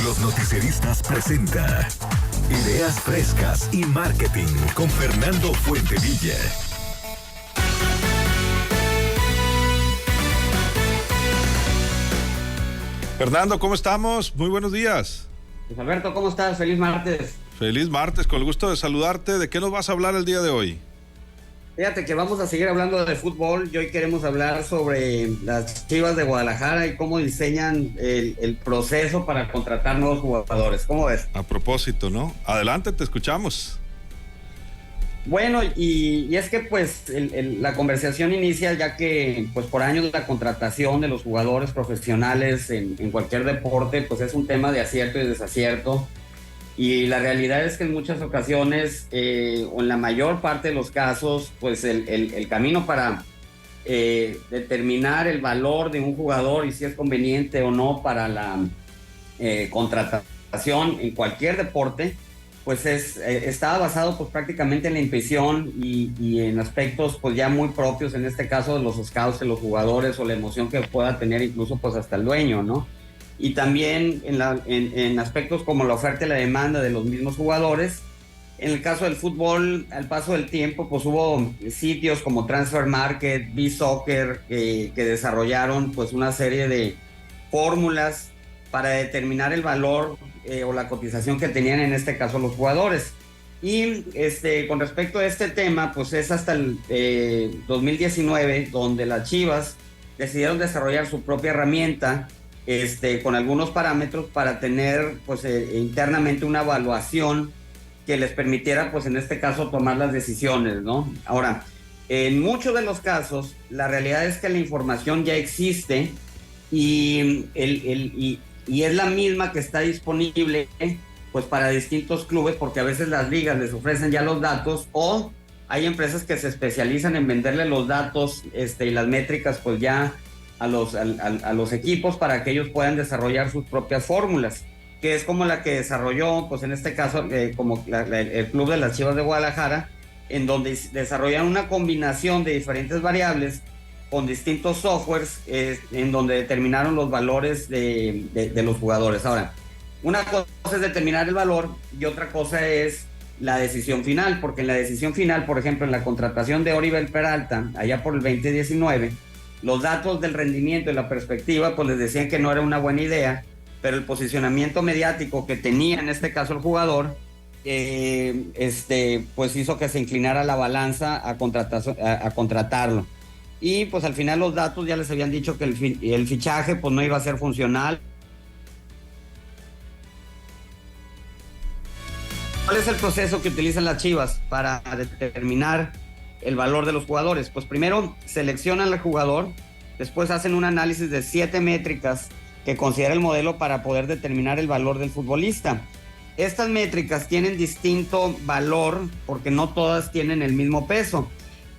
Los Noticieristas presenta Ideas Frescas y Marketing con Fernando Fuentevilla. Fernando, ¿cómo estamos? Muy buenos días. Pues Alberto, ¿cómo estás? Feliz martes. Feliz martes, con el gusto de saludarte. ¿De qué nos vas a hablar el día de hoy? Fíjate que vamos a seguir hablando de fútbol y hoy queremos hablar sobre las Chivas de Guadalajara y cómo diseñan el proceso para contratar nuevos jugadores. ¿Cómo ves? A propósito, ¿no? Adelante, te escuchamos. Bueno, y es que pues la conversación inicia ya que pues por años la contratación de los jugadores profesionales en cualquier deporte pues es un tema de acierto y desacierto. Y la realidad es que en muchas ocasiones, o en la mayor parte de los casos, pues el camino para determinar el valor de un jugador y si es conveniente o no para la contratación en cualquier deporte, pues está basado pues prácticamente en la intuición y en aspectos pues ya muy propios, en este caso de los scouts de los jugadores o la emoción que pueda tener incluso pues hasta el dueño, ¿no? Y también en aspectos como la oferta y la demanda de los mismos jugadores. En el caso del fútbol, al paso del tiempo, pues hubo sitios como Transfer Market, B-Soccer, que desarrollaron pues una serie de fórmulas para determinar el valor o la cotización que tenían en este caso los jugadores. Y con respecto a este tema, pues es hasta el 2019 donde las Chivas decidieron desarrollar su propia herramienta con algunos parámetros para tener pues internamente una evaluación que les permitiera pues en este caso tomar las decisiones, ¿no? Ahora, en muchos de los casos la realidad es que la información ya existe y es la misma que está disponible pues para distintos clubes, porque a veces las ligas les ofrecen ya los datos o hay empresas que se especializan en venderle los datos y las métricas pues ya a los equipos para que ellos puedan desarrollar sus propias fórmulas, que es como la que desarrolló, pues en este caso, como el Club de las Chivas de Guadalajara, en donde desarrollan una combinación de diferentes variables con distintos softwares, en donde determinaron los valores de los jugadores. Ahora, una cosa es determinar el valor y otra cosa es la decisión final, porque en la decisión final, por ejemplo, en la contratación de Orivel Peralta, allá por el 2019, los datos del rendimiento y la perspectiva pues les decían que no era una buena idea, pero el posicionamiento mediático que tenía en este caso el jugador pues hizo que se inclinara la balanza a contratarlo. Y pues al final los datos ya les habían dicho que el fichaje pues no iba a ser funcional. ¿Cuál es el proceso que utilizan las Chivas para determinar el valor de los jugadores? Pues primero seleccionan al jugador, después hacen un análisis de 7 métricas que considera el modelo para poder determinar el valor del futbolista. Estas métricas tienen distinto valor porque no todas tienen el mismo peso.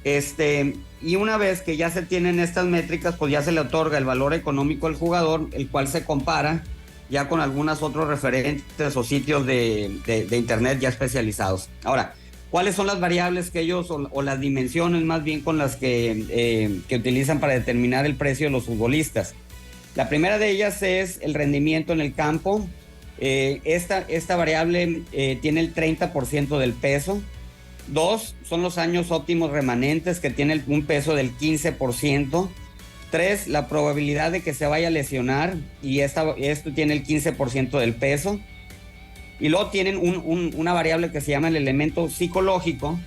Y una vez que ya se tienen estas métricas, pues ya se le otorga el valor económico al jugador, el cual se compara ya con algunos otros referentes o sitios de internet ya especializados. Ahora, ¿cuáles son las variables que ellos, o las dimensiones más bien con las que utilizan para determinar el precio de los futbolistas? La primera de ellas es el rendimiento en el campo. Esta variable tiene el 30% del peso. 2 son los años óptimos remanentes, que tiene un peso del 15%. 3, la probabilidad de que se vaya a lesionar, y esto tiene el 15% del peso. Y luego tienen una variable que se llama el elemento psicológico,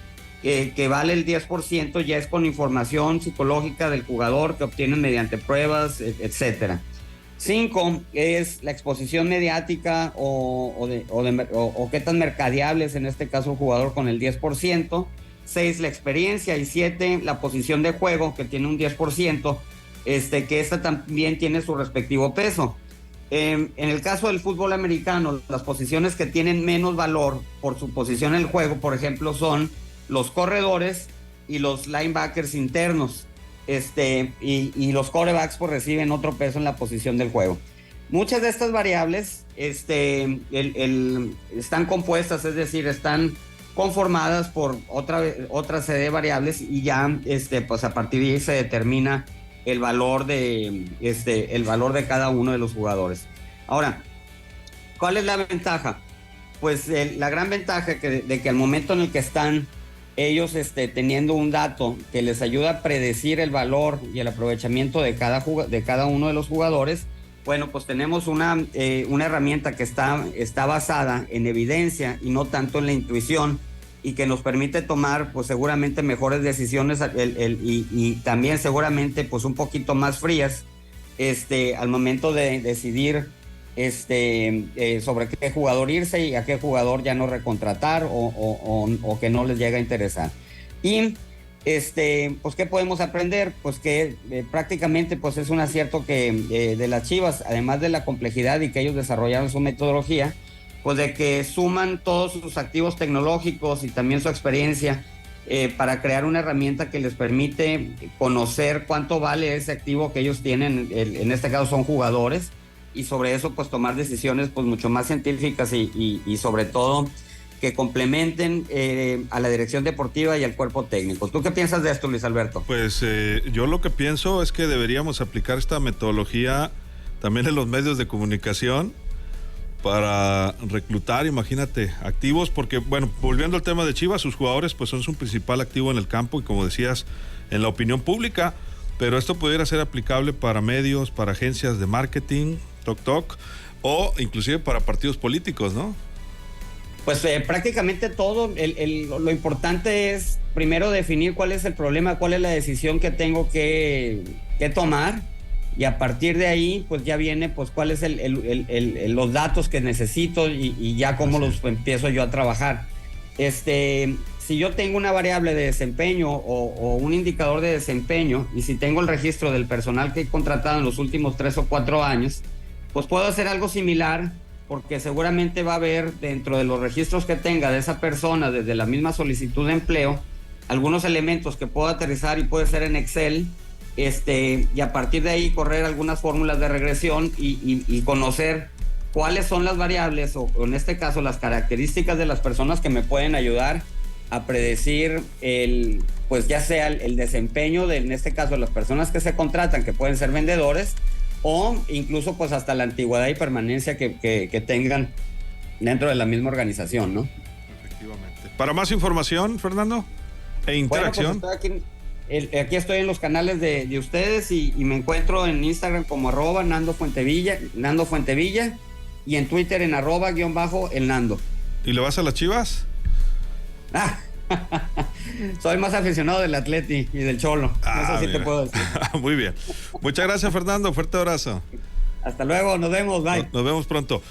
que vale el 10%, ya es con información psicológica del jugador que obtienen mediante pruebas, etc. 5 es la exposición mediática o qué tan mercadeable es en este caso el jugador con el 10%. 6, la experiencia. Y 7, la posición de juego, que tiene un 10%, que esta también tiene su respectivo peso. En el caso del fútbol americano, las posiciones que tienen menos valor por su posición en el juego, por ejemplo, son los corredores y los linebackers internos. Y los quarterbacks pues reciben otro peso en la posición del juego. Muchas de estas variables están compuestas, es decir, están conformadas por otra serie de variables, y ya pues a partir de ahí se determina el valor de cada uno de los jugadores. Ahora, ¿Cuál es la ventaja? Pues la gran ventaja de que al momento en el que están ellos teniendo un dato que les ayuda a predecir el valor y el aprovechamiento de cada uno de los jugadores, bueno, pues tenemos una herramienta que está basada en evidencia y no tanto en la intuición, y que nos permite tomar pues seguramente mejores decisiones y también seguramente pues un poquito más frías al momento de decidir sobre qué jugador irse y a qué jugador ya no recontratar o que no les llega a interesar. Y pues ¿qué podemos aprender? Pues que prácticamente pues es un acierto que de las Chivas, además de la complejidad y que ellos desarrollaron su metodología, pues de que suman todos sus activos tecnológicos y también su experiencia para crear una herramienta que les permite conocer cuánto vale ese activo que ellos tienen, en este caso son jugadores, y sobre eso pues tomar decisiones pues mucho más científicas y sobre todo que complementen a la dirección deportiva y al cuerpo técnico. ¿Tú qué piensas de esto, Luis Alberto? Pues yo lo que pienso es que deberíamos aplicar esta metodología también en los medios de comunicación para reclutar, imagínate, activos, porque bueno, volviendo al tema de Chivas, sus jugadores pues son su principal activo en el campo y como decías, en la opinión pública, pero esto pudiera ser aplicable para medios, para agencias de marketing, o inclusive para partidos políticos, ¿no? Pues prácticamente todo. Lo importante es primero definir cuál es el problema, cuál es la decisión que tengo que tomar, y a partir de ahí pues ya viene pues cuál es los datos que necesito y ya cómo los empiezo yo a trabajar. Si yo tengo una variable de desempeño o un indicador de desempeño, y si tengo el registro del personal que he contratado en los últimos 3 o 4 años, pues puedo hacer algo similar, porque seguramente va a haber dentro de los registros que tenga de esa persona, desde la misma solicitud de empleo, algunos elementos que puedo aterrizar y puede ser en Excel, y a partir de ahí correr algunas fórmulas de regresión y conocer cuáles son las variables o en este caso las características de las personas que me pueden ayudar a predecir pues ya sea el desempeño en este caso de las personas que se contratan, que pueden ser vendedores, o incluso pues hasta la antigüedad y permanencia que tengan dentro de la misma organización, ¿no? Efectivamente. Para más información, Fernando, e interacción. Bueno, pues aquí estoy en los canales de ustedes y me encuentro en Instagram como @Nando Fuentevilla, y en Twitter en @el Nando. ¿Y le vas a las Chivas? Soy más aficionado del Atleti y del Cholo. Eso sí, mira, te puedo decir. Muy bien. Muchas gracias, Fernando. Fuerte abrazo. Hasta luego, nos vemos. Bye. Nos vemos pronto.